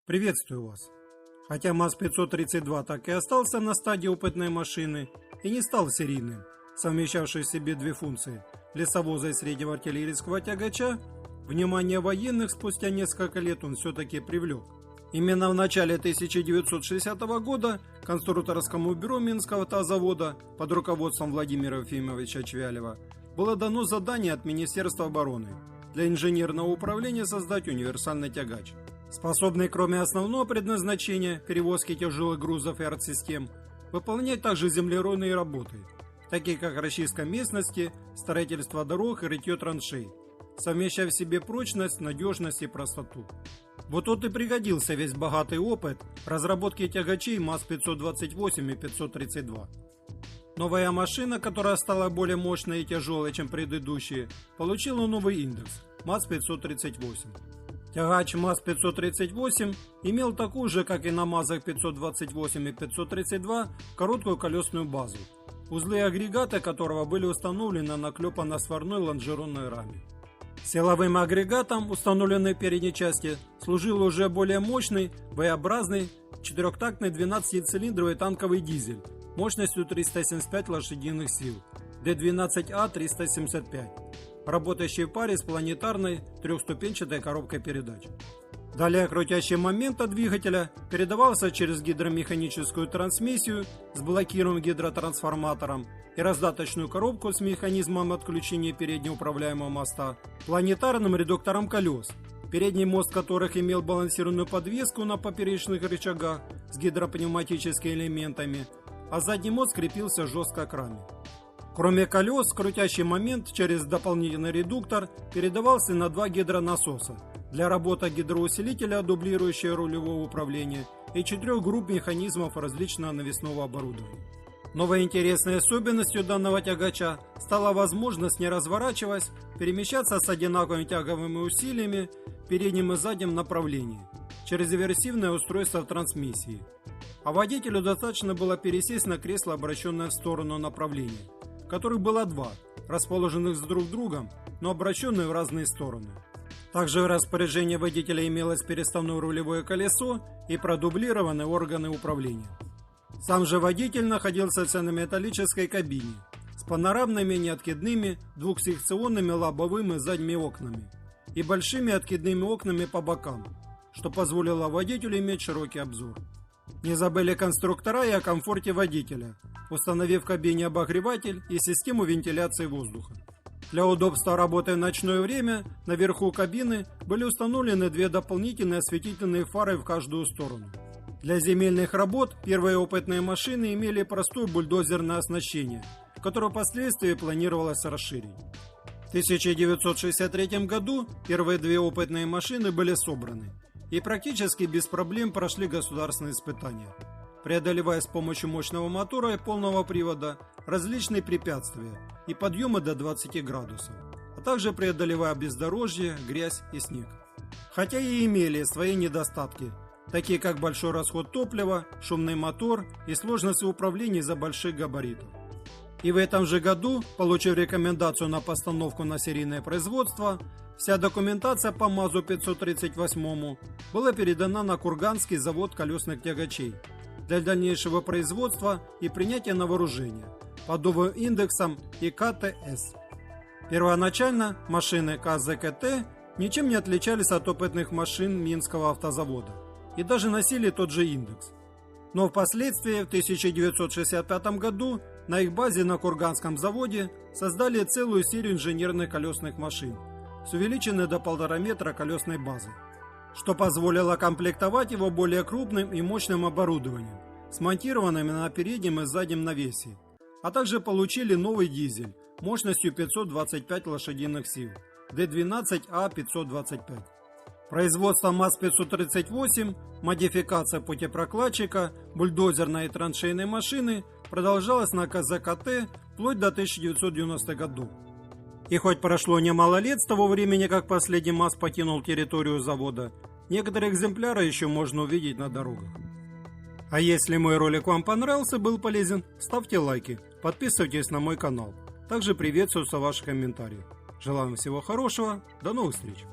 Приветствую вас! Хотя МАЗ-532 так и остался на стадии опытной машины и не стал серийным, совмещавший в себе две функции – лесовоза и среднего артиллерийского тягача, внимание военных спустя несколько лет он все-таки привлек. Именно в начале 1960 года конструкторскому бюро Минского автозавода под руководством Владимира Ефимовича Чвялева было дано задание от Министерства обороны для инженерного управления создать универсальный тягач, способный кроме основного предназначения перевозки тяжелых грузов и артсистем, выполнять также землеройные работы, такие как расчистка местности, строительство дорог и рытье траншей, совмещая в себе прочность, надежность и простоту. Вот тут и пригодился весь богатый опыт разработки тягачей МАЗ-528 и 532. Новая машина, которая стала более мощной и тяжелой, чем предыдущие, получила новый индекс МАЗ-538. Тягач МАЗ-538 имел такую же, как и на МАЗах 528 и 532, короткую колесную базу, узлы и агрегаты которого были установлены на клепано-сварной лонжеронной раме. Силовым агрегатом, установленной в передней части, служил уже более мощный, V-образный, четырехтактный 12-цилиндровый танковый дизель мощностью 375 лошадиных сил D12А375, работающий в паре с планетарной трехступенчатой коробкой передач. Далее крутящий момент от двигателя передавался через гидромеханическую трансмиссию с блокируемым гидротрансформатором и раздаточную коробку с механизмом отключения переднего управляемого моста, планетарным редуктором колес, передний мост которых имел балансированную подвеску на поперечных рычагах с гидропневматическими элементами, а задний мост крепился жестко к раме. Кроме колес, крутящий момент через дополнительный редуктор передавался на два гидронасоса для работы гидроусилителя, дублирующего рулевого управления, и 4 групп механизмов различного навесного оборудования. Новой интересной особенностью данного тягача стала возможность, не разворачиваясь, перемещаться с одинаковыми тяговыми усилиями в переднем и заднем направлении через реверсивное устройство трансмиссии. А водителю достаточно было пересесть на кресло, обращенное в сторону направления, которых было два, расположенных друг с другом, но обращенные в разные стороны. Также в распоряжении водителя имелось переставное рулевое колесо и продублированные органы управления. Сам же водитель находился в цельнометаллической кабине с панорамными неоткидными двухсекционными лобовыми задними окнами и большими откидными окнами по бокам, что позволило водителю иметь широкий обзор. Не забыли конструктора и о комфорте водителя, установив в кабине обогреватель и систему вентиляции воздуха. Для удобства работы в ночное время наверху кабины были установлены 2 дополнительные осветительные фары в каждую сторону. Для земельных работ первые опытные машины имели простое бульдозерное оснащение, которое впоследствии планировалось расширить. В 1963 году первые 2 опытные машины были собраны и практически без проблем прошли государственные испытания, преодолевая с помощью мощного мотора и полного привода различные препятствия и подъемы до 20 градусов, а также преодолевая бездорожье, грязь и снег. Хотя и имели свои недостатки, такие как большой расход топлива, шумный мотор и сложность в управлении из-за больших габаритов. И в этом же году, получив рекомендацию на постановку на серийное производство, вся документация по МАЗу-538 была передана на Курганский завод колесных тягачей для дальнейшего производства и принятия на вооружение под новым индексом ИКТС. Первоначально машины КЗКТ ничем не отличались от опытных машин Минского автозавода и даже носили тот же индекс. Но впоследствии в 1965 году на их базе на Курганском заводе создали целую серию инженерных колесных машин с увеличенной до 1,5 метра колесной базой, что позволило комплектовать его более крупным и мощным оборудованием, смонтированным на переднем и заднем навесе, а также получили новый дизель мощностью 525 лошадиных сил D12А525. Производство МАЗ-538, модификация путепрокладчика, бульдозерной и траншейной машины продолжалась на КЗКТ вплоть до 1990-х годов. И хоть прошло немало лет с того времени, как последний МАЗ покинул территорию завода, некоторые экземпляры еще можно увидеть на дорогах. А если мой ролик вам понравился, был полезен, ставьте лайки, подписывайтесь на мой канал. Также приветствуются ваши комментарии. Желаю вам всего хорошего, до новых встреч!